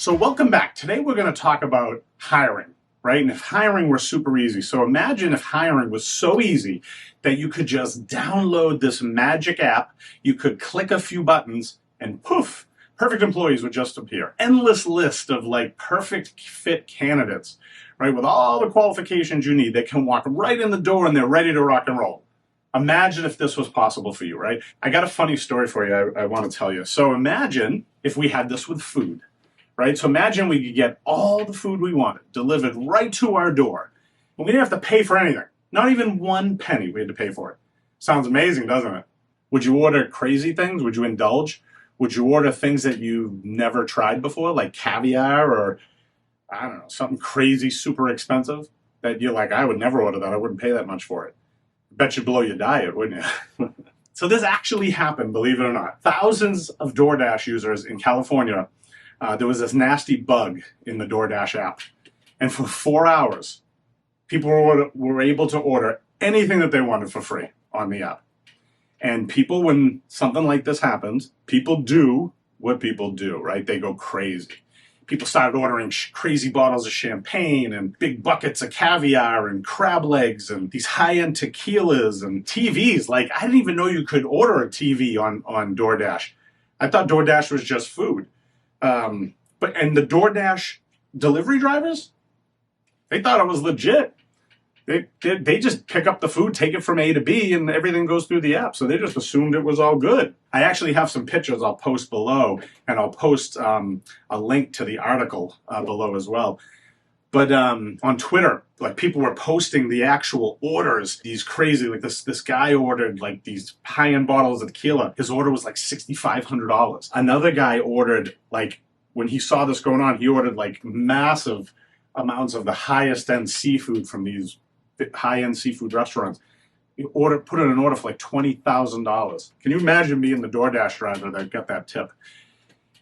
So welcome back. Today we're going to talk about hiring, right? And if hiring were super easy. So imagine if hiring was so easy that you could just download this magic app, you could click a few buttons, and poof, perfect employees would just appear. Endless list of like perfect fit candidates, right? With all the qualifications you need. They can walk right in the door and they're ready to rock and roll. Imagine if this was possible for you, right? I got a funny story for you I want to tell you. So imagine if we had this with food. Right? So imagine we could get all the food we wanted delivered right to our door. And we didn't have to pay for anything. Not even one penny we had to pay for it. Sounds amazing, doesn't it? Would you order crazy things? Would you indulge? Would you order things that you've never tried before, like caviar or, I don't know, something crazy, super expensive that you're like, I would never order that. I wouldn't pay that much for it. Bet you'd blow your diet, wouldn't you? So this actually happened, believe it or not. Thousands of DoorDash users in California, there was this nasty bug in the DoorDash app. And for 4 hours, people were able to order anything that they wanted for free on the app. And people, when something like this happens, people do what people do, right? They go crazy. People started ordering crazy bottles of champagne and big buckets of caviar and crab legs and these high-end tequilas and TVs. Like, I didn't even know you could order a TV on DoorDash. I thought DoorDash was just food. And the DoorDash delivery drivers, they thought it was legit. They just pick up the food, take it from A to B, and everything goes through the app. So they just assumed it was all good. I actually have some pictures I'll post below, and I'll post a link to the article below as well. But on Twitter, like, people were posting the actual orders, these crazy, like this guy ordered like these high-end bottles of tequila. His order was like $6,500. Another guy ordered, like, when he saw this going on, he ordered like massive amounts of the highest end seafood from these high-end seafood restaurants. He put in an order for like $20,000. Can you imagine being the DoorDash driver that got that tip?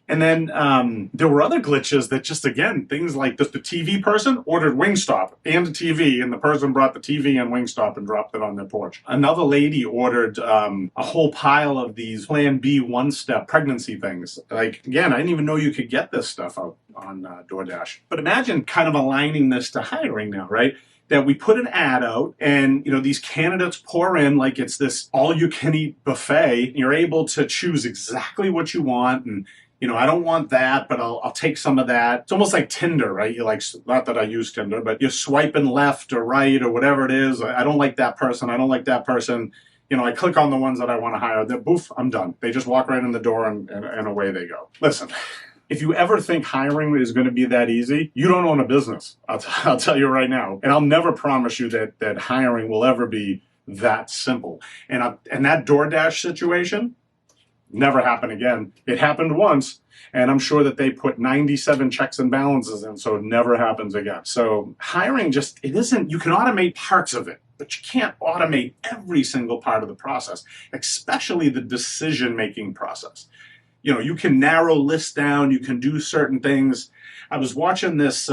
And then there were other glitches that just, again, things like this. The TV person ordered Wingstop and a TV, and the person brought the TV and Wingstop and dropped it on their porch. Another lady ordered a whole pile of these Plan B one-step pregnancy things. Like, again, I didn't even know you could get this stuff out on DoorDash. But imagine kind of aligning this to hiring now, right? That we put an ad out and, you know, these candidates pour in like it's this all-you-can-eat buffet. You're able to choose exactly what you want, and you know, I don't want that, but I'll take some of that. It's almost like Tinder, right? You like, not that I use Tinder, but you're swiping left or right or whatever it is. I don't like that person. I don't like that person. You know, I click on the ones that I want to hire. Then boof, I'm done. They just walk right in the door and away they go. Listen, if you ever think hiring is going to be that easy, you don't own a business. I'll tell you right now. And I'll never promise you that hiring will ever be that simple. And that DoorDash situation, never happen again. It happened once, and I'm sure that they put 97 checks and balances in, so it never happens again. So hiring just, it isn't, you can automate parts of it, but you can't automate every single part of the process, especially the decision-making process. You know, you can narrow lists down, you can do certain things. I was watching this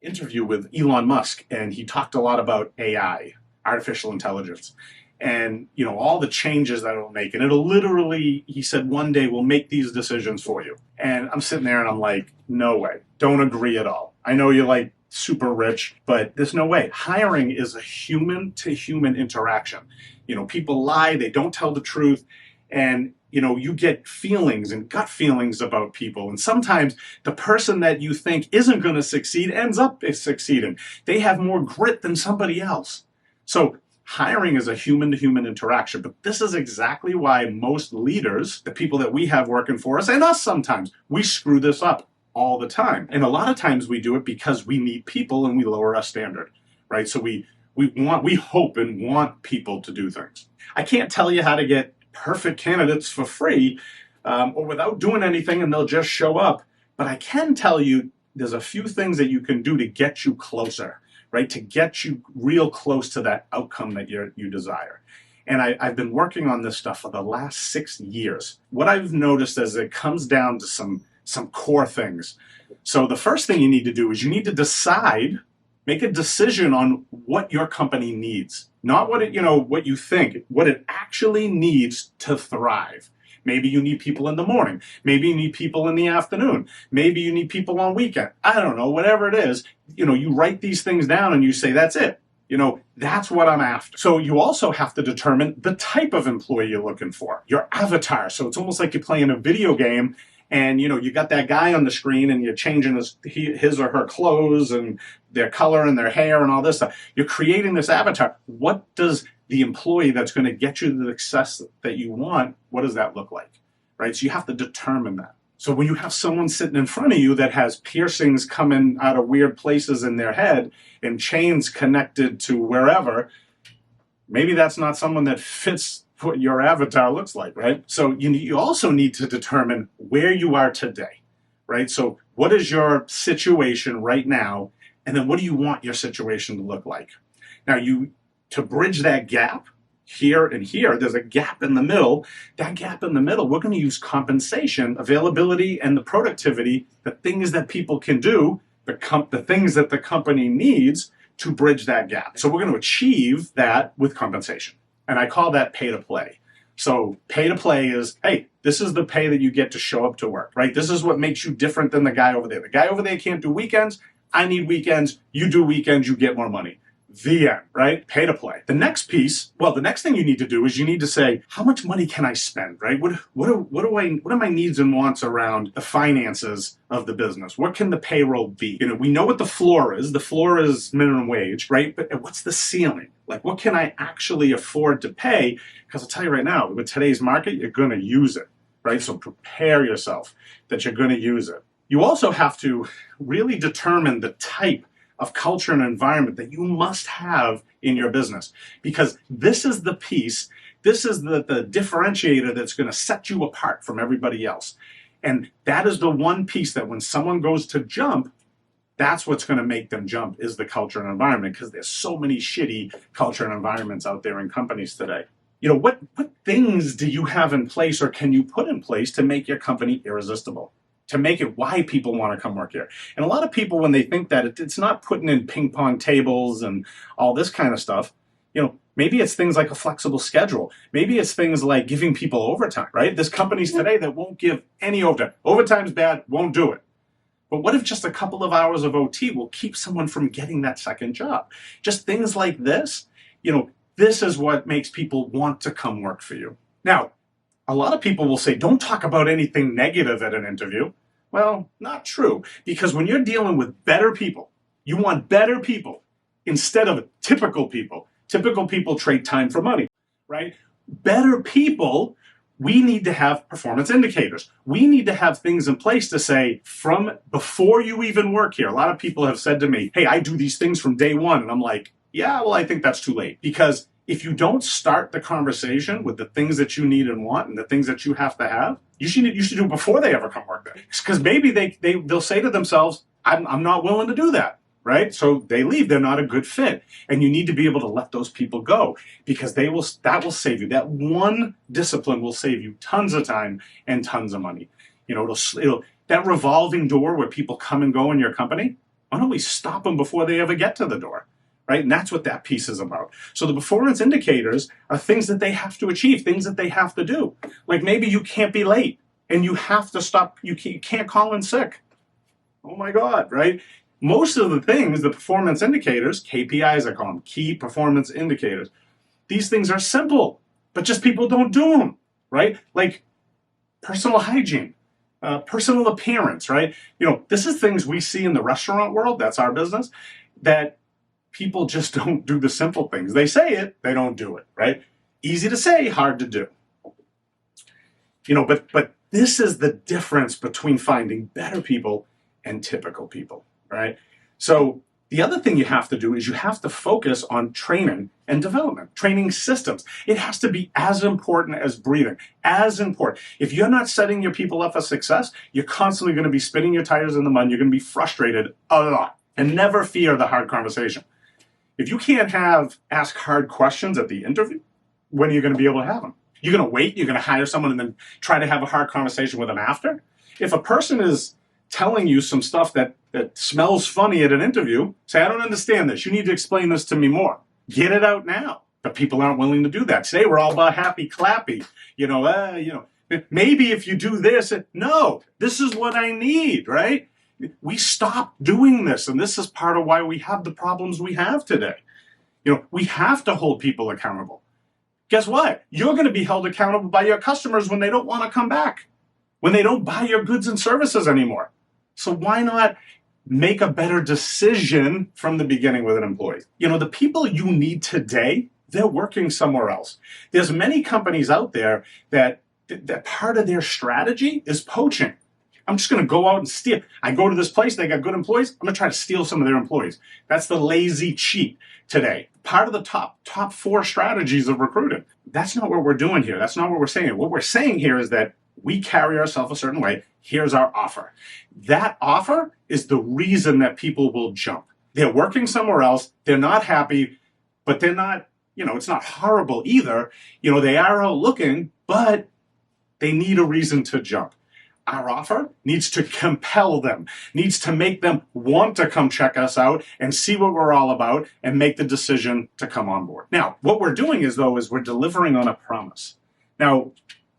interview with Elon Musk, and he talked a lot about AI, artificial intelligence. And, you know, all the changes that it'll make. And it'll literally, he said, one day we'll make these decisions for you. And I'm sitting there and I'm like, no way. Don't agree at all. I know you're like super rich, but there's no way. Hiring is a human-to-human interaction. You know, people lie, they don't tell the truth. And, you know, you get feelings and gut feelings about people. And sometimes the person that you think isn't going to succeed ends up succeeding. They have more grit than somebody else. So hiring is a human-to-human interaction, but this is exactly why most leaders, the people that we have working for us, and us sometimes, we screw this up all the time. And a lot of times we do it because we need people and we lower our standard, right? So we hope and want people to do things. I can't tell you how to get perfect candidates for free or without doing anything and they'll just show up, but I can tell you there's a few things that you can do to get you closer, right? To get you real close to that outcome that you desire. And I've been working on this stuff for the last 6 years. What I've noticed is it comes down to some core things. So the first thing you need to do is you need to decide, make a decision on what your company needs. Not what you think, what it actually needs to thrive. Maybe you need people in the morning. Maybe you need people in the afternoon. Maybe you need people on weekend. I don't know, whatever it is, you write these things down and you say, that's it. That's what I'm after. So you also have to determine the type of employee you're looking for, your avatar. So it's almost like you're playing a video game and, you got that guy on the screen and you're changing his or her clothes and their color and their hair and all this stuff. You're creating this avatar. What does the employee that's going to get you the success that you want, what does that look like, right? So you have to determine that. So when you have someone sitting in front of you that has piercings coming out of weird places in their head and chains connected to wherever, maybe that's not someone that fits what your avatar looks like, right? So you also need to determine where you are today, right? So what is your situation right now? And then what do you want your situation to look like? Now, to bridge that gap, here and here, there's a gap in the middle. That gap in the middle, we're going to use compensation, availability, and the productivity, the things that people can do, the things that the company needs to bridge that gap. So we're going to achieve that with compensation. And I call that pay to play. So pay to play is, hey, this is the pay that you get to show up to work, right? This is what makes you different than the guy over there. The guy over there can't do weekends. I need weekends. You do weekends, you get more money. The end, right? Pay to play. The next piece, the next thing you need to do is you need to say, how much money can I spend, right? What are my needs and wants around the finances of the business? What can the payroll be? We know what the floor is. The floor is minimum wage, right? But what's the ceiling? Like, what can I actually afford to pay? Because I'll tell you right now, with today's market, you're going to use it, right? So prepare yourself that you're going to use it. You also have to really determine the type of culture and environment that you must have in your business, because this is the piece, this is the differentiator that's going to set you apart from everybody else. And that is the one piece that when someone goes to jump, that's what's going to make them jump, is the culture and environment, because there's so many shitty culture and environments out there in companies today. What things do you have in place or can you put in place to make your company irresistible? To make it why people want to come work here. And a lot of people, when they think that, it's not putting in ping pong tables and all this kind of stuff. Maybe it's things like a flexible schedule. Maybe it's things like giving people overtime, right? There's companies today that won't give any overtime. Overtime's bad, won't do it. But what if just a couple of hours of OT will keep someone from getting that second job? Just things like this, this is what makes people want to come work for you. Now, a lot of people will say, don't talk about anything negative at an interview. Well, not true. Because when you're dealing with better people, you want better people instead of typical people. Typical people trade time for money, right? Better people, we need to have performance indicators. We need to have things in place to say, from before you even work here. A lot of people have said to me, hey, I do these things from day one. And I'm like, yeah, well, I think that's too late. Because if you don't start the conversation with the things that you need and want and the things that you have to have, you should do it before they ever come work there. Because maybe they'll say to themselves, I'm not willing to do that, right? So they leave. They're not a good fit. And you need to be able to let those people go, because that will save you. That one discipline will save you tons of time and tons of money. That revolving door where people come and go in your company, why don't we stop them before they ever get to the door? Right? And that's what that piece is about. So the performance indicators are things that they have to achieve, things that they have to do. Like maybe you can't be late and you have to stop. You can't call in sick. Oh my God, right? Most of the things, the performance indicators, KPIs I call them, key performance indicators, these things are simple, but just people don't do them, right? Like personal hygiene, personal appearance, right? This is things we see in the restaurant world, that's our business, that people just don't do the simple things. They say it, they don't do it, right? Easy to say, hard to do. But this is the difference between finding better people and typical people, right? So the other thing you have to do is you have to focus on training and development, training systems. It has to be as important as breathing, as important. If you're not setting your people up for success, you're constantly going to be spinning your tires in the mud. You're going to be frustrated a lot. And never fear the hard conversation. If you can't ask hard questions at the interview, when are you going to be able to have them? You're going to wait, you're going to hire someone and then try to have a hard conversation with them after? If a person is telling you some stuff that smells funny at an interview, say, I don't understand this. You need to explain this to me more. Get it out now. But people aren't willing to do that. Today we're all about happy, clappy. Maybe if you do this, no, this is what I need, right? We stopped doing this, and this is part of why we have the problems we have today. We have to hold people accountable. Guess what? You're going to be held accountable by your customers when they don't want to come back, when they don't buy your goods and services anymore. So why not make a better decision from the beginning with an employee? The people you need today, they're working somewhere else. There's many companies out there that part of their strategy is poaching. I'm just going to go out and steal. I go to this place, they got good employees, I'm going to try to steal some of their employees. That's the lazy cheat today. Part of the top 4 strategies of recruiting. That's not what we're doing here. That's not what we're saying. What we're saying here is that we carry ourselves a certain way. Here's our offer. That offer is the reason that people will jump. They're working somewhere else. They're not happy, but they're not, it's not horrible either. They are out looking, but they need a reason to jump. Our offer needs to compel them, needs to make them want to come check us out and see what we're all about and make the decision to come on board. Now, what we're doing is we're delivering on a promise. Now,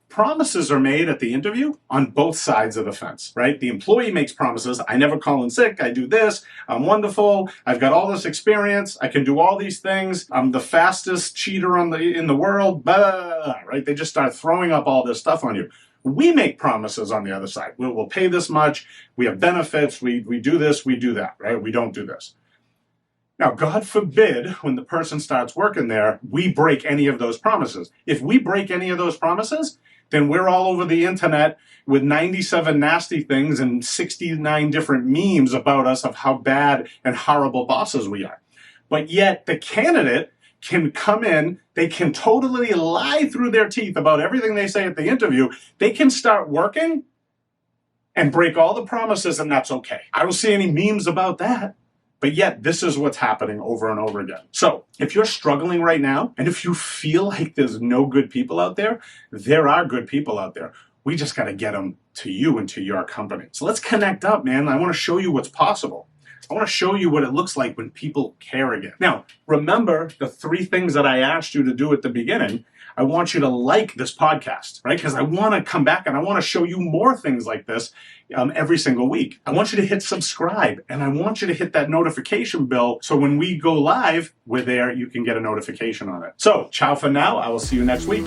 promises are made at the interview on both sides of the fence, right? The employee makes promises. I never call in sick. I do this. I'm wonderful. I've got all this experience. I can do all these things. I'm the fastest cheater in the world. Blah, blah, blah, right? They just start throwing up all this stuff on you. We make promises on the other side. We'll pay this much. We have benefits. We do this. We do that, right? We don't do this. Now, God forbid, when the person starts working there, we break any of those promises. If we break any of those promises, then we're all over the internet with 97 nasty things and 69 different memes about us of how bad and horrible bosses we are. But yet the candidate can come in, they can totally lie through their teeth about everything they say at the interview. They can start working and break all the promises, and that's okay. I don't see any memes about that. But yet, this is what's happening over and over again. So, if you're struggling right now, and if you feel like there's no good people out there, there are good people out there. We just got to get them to you and to your company. So let's connect up, man. I want to show you what's possible. I want to show you what it looks like when people care again. Now, remember the 3 things that I asked you to do at the beginning. I want you to like this podcast, right? Because I want to come back and I want to show you more things like this every single week. I want you to hit subscribe and I want you to hit that notification bell so when we go live, we're there, you can get a notification on it. So, ciao for now. I will see you next week.